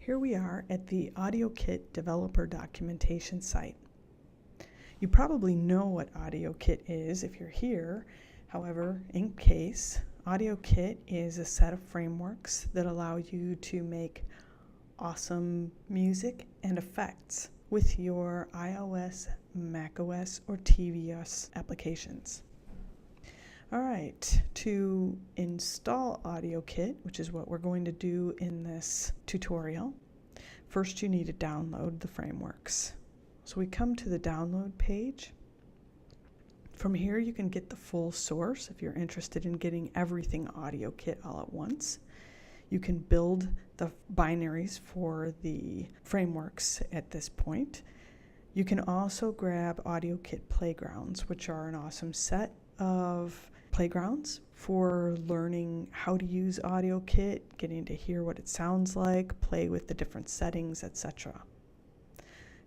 Here we are at the AudioKit developer documentation site. You probably know what AudioKit is if you're here. However, in case, AudioKit is a set of frameworks that allow you to make awesome music and effects with your iOS, macOS, or tvOS applications. Alright, to install AudioKit, which is what we're going to do in this tutorial, first you need to download the frameworks. So we come to the download page. From here you can get the full source if you're interested in getting everything AudioKit all at once. You can build the binaries for the frameworks at this point. You can also grab AudioKit Playgrounds, which are an awesome set of playgrounds for learning how to use AudioKit, getting to hear what it sounds like, play with the different settings, etc.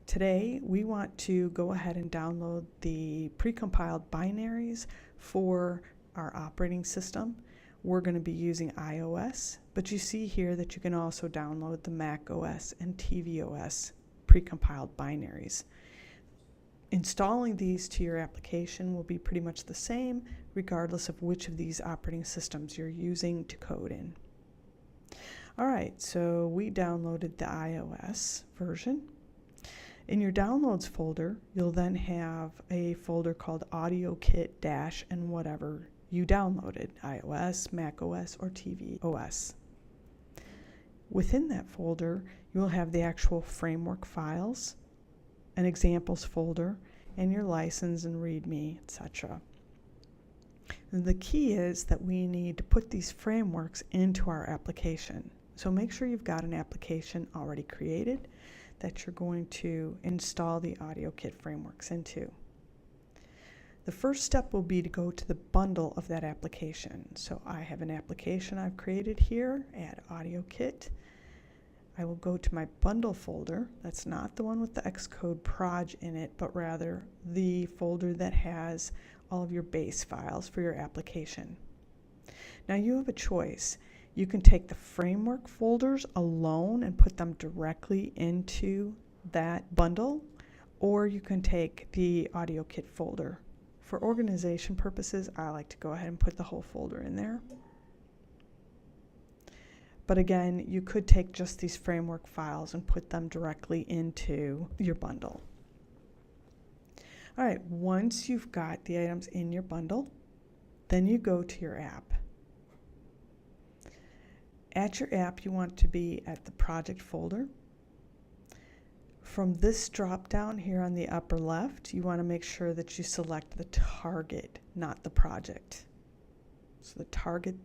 Today, we want to go ahead and download the precompiled binaries for our operating system. We're going to be using iOS, but you see here that you can also download the macOS and tvOS precompiled binaries. Installing these to your application will be pretty much the same regardless of which of these operating systems you're using to code in. Alright, so we downloaded the iOS version. In your downloads folder, you'll then have a folder called AudioKit- and whatever you downloaded, iOS, macOS, or tvOS. Within that folder, you'll have the actual framework files, an examples folder, and your license and README, etc. And the key is that we need to put these frameworks into our application. So make sure you've got an application already created that you're going to install the AudioKit frameworks into. The first step will be to go to the bundle of that application. So I have an application I've created here at AudioKit. I will go to my bundle folder. That's not the one with the Xcode proj in it, but rather the folder that has all of your base files for your application. Now you have a choice. You can take the framework folders alone and put them directly into that bundle, or you can take the AudioKit folder. For organization purposes, I like to go ahead and put the whole folder in there. But again, you could take just these framework files and put them directly into your bundle. All right, once you've got the items in your bundle, then you go to your app. At your app, you want to be at the project folder. From this drop down here on the upper left, you want to make sure that you select the target, not the project. So the target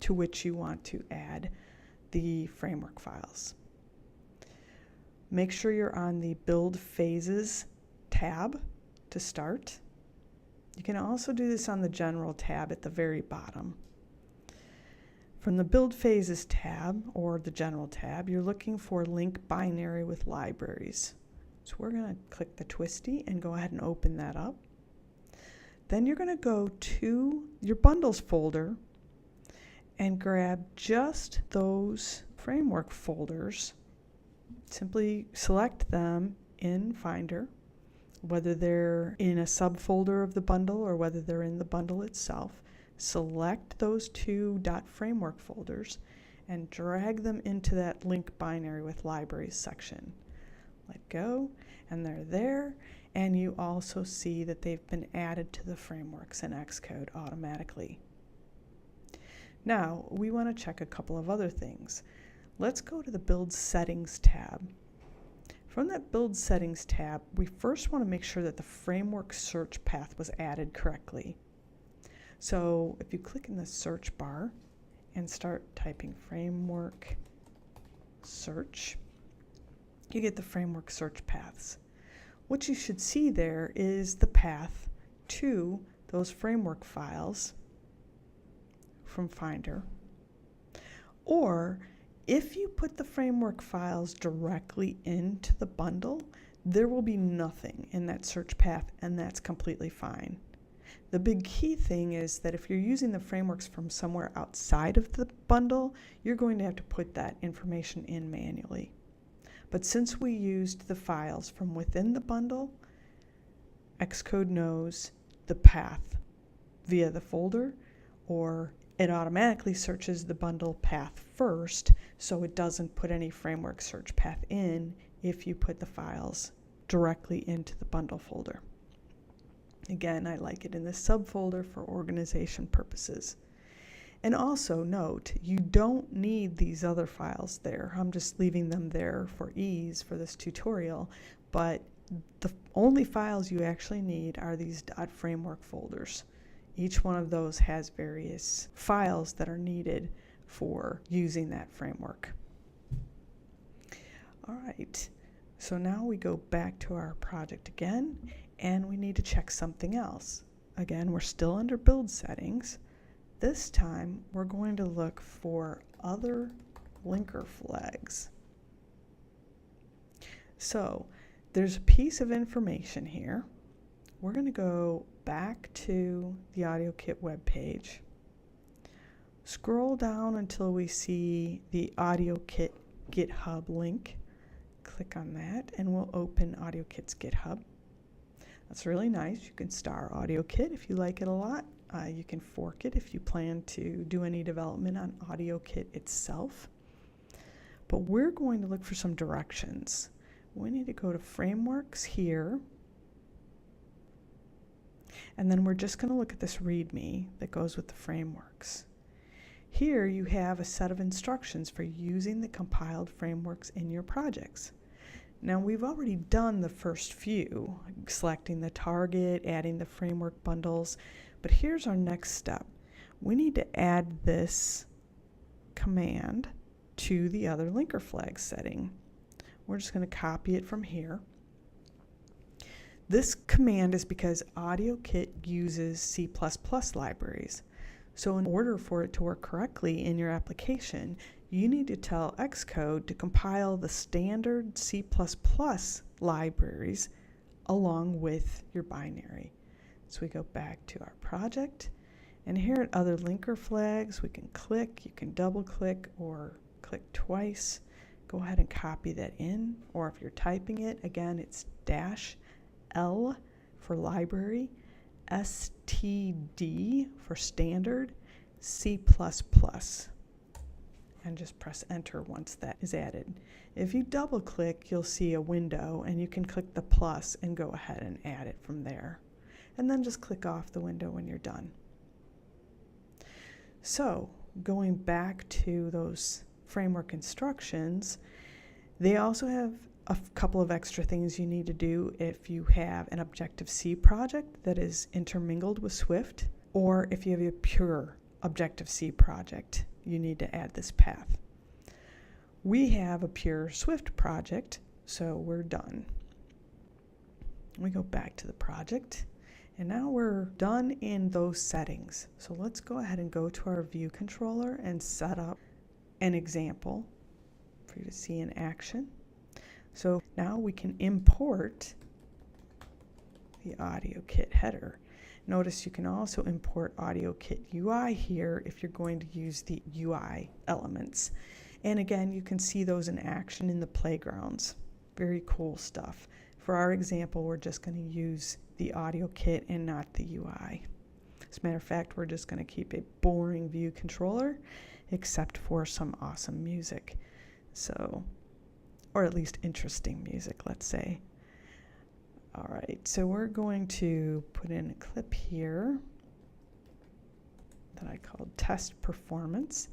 to which you want to add the framework files. Make sure you're on the Build Phases tab to start. You can also do this on the General tab at the very bottom. From the Build Phases tab or the General tab, you're looking for Link Binary with Libraries. So we're going to click the twisty and go ahead and open that up. Then you're going to go to your Bundles folder and grab just those framework folders. Simply select them in Finder, whether they're in a subfolder of the bundle or whether they're in the bundle itself. Select those two .framework folders and drag them into that link binary with libraries section. Let go, and they're there, and you also see that they've been added to the frameworks in Xcode automatically. Now, we want to check a couple of other things. Let's go to the Build Settings tab. From that Build Settings tab, we first want to make sure that the framework search path was added correctly. So if you click in the search bar and start typing framework search, you get the framework search paths. What you should see there is the path to those framework files from Finder. Or if you put the framework files directly into the bundle, there will be nothing in that search path, and that's completely fine. The big key thing is that if you're using the frameworks from somewhere outside of the bundle, you're going to have to put that information in manually. But since we used the files from within the bundle, Xcode knows the path via the folder, or it automatically searches the bundle path first, so it doesn't put any framework search path in if you put the files directly into the bundle folder. Again, I like it in this subfolder for organization purposes. And also note, you don't need these other files there. I'm just leaving them there for ease for this tutorial, but the only files you actually need are these .framework folders. Each one of those has various files that are needed for using that framework. All right, so now we go back to our project again, and we need to check something else. Again, we're still under build settings. This time, we're going to look for other linker flags. So there's a piece of information here. We're going to go back to the AudioKit webpage, scroll down until we see the AudioKit GitHub link. Click on that and we'll open AudioKit's GitHub. That's really nice. You can star AudioKit if you like it a lot. You can fork it if you plan to do any development on AudioKit itself. But we're going to look for some directions. We need to go to Frameworks here. And then we're just going to look at this README that goes with the frameworks. Here you have a set of instructions for using the compiled frameworks in your projects. Now we've already done the first few, selecting the target, adding the framework bundles, but here's our next step. We need to add this command to the other linker flag setting. We're just going to copy it from here. This command is because AudioKit uses C++ libraries. So in order for it to work correctly in your application, you need to tell Xcode to compile the standard C++ libraries along with your binary. So we go back to our project, and here at other linker flags, we can click, you can double click or click twice. Go ahead and copy that in, or if you're typing it, again, it's -L for library, STD for standard, C++, and just press enter once that is added. If you double click, you'll see a window and you can click the plus and go ahead and add it from there. And then just click off the window when you're done. So going back to those framework instructions, they also have a couple of extra things you need to do if you have an Objective-C project that is intermingled with Swift, or if you have a pure Objective-C project, you need to add this path. We have a pure Swift project, so we're done. We go back to the project, and now we're done in those settings. So let's go ahead and go to our view controller and set up an example for you to see in action. So now we can import the AudioKit header. Notice you can also import AudioKit UI here if you're going to use the UI elements. And again, you can see those in action in the playgrounds. Very cool stuff. For our example, we're just going to use the AudioKit and not the UI. As a matter of fact, we're just going to keep a boring view controller, except for some awesome music. So, or at least interesting music, let's say. All right, so we're going to put in a clip here that I called Test Performance.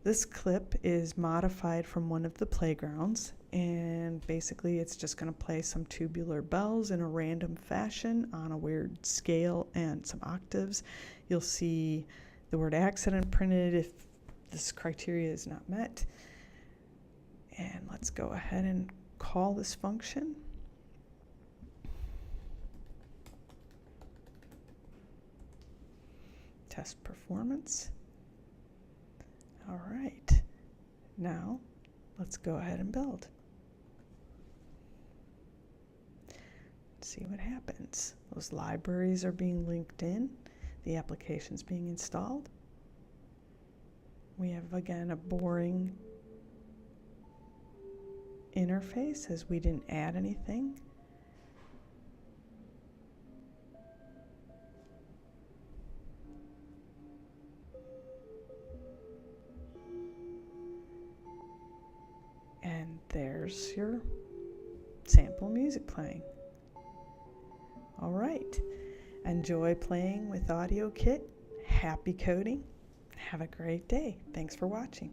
This clip is modified from one of the playgrounds, and basically it's just going to play some tubular bells in a random fashion on a weird scale and some octaves. You'll see the word accident printed if this criteria is not met. And let's go ahead and call this function. Test performance. All right, now let's go ahead and build. See what happens. Those libraries are being linked in. The application's being installed. We have, again, a boring interface as we didn't add anything. And there's your sample music playing. All right. Enjoy playing with AudioKit. Happy coding. Have a great day. Thanks for watching.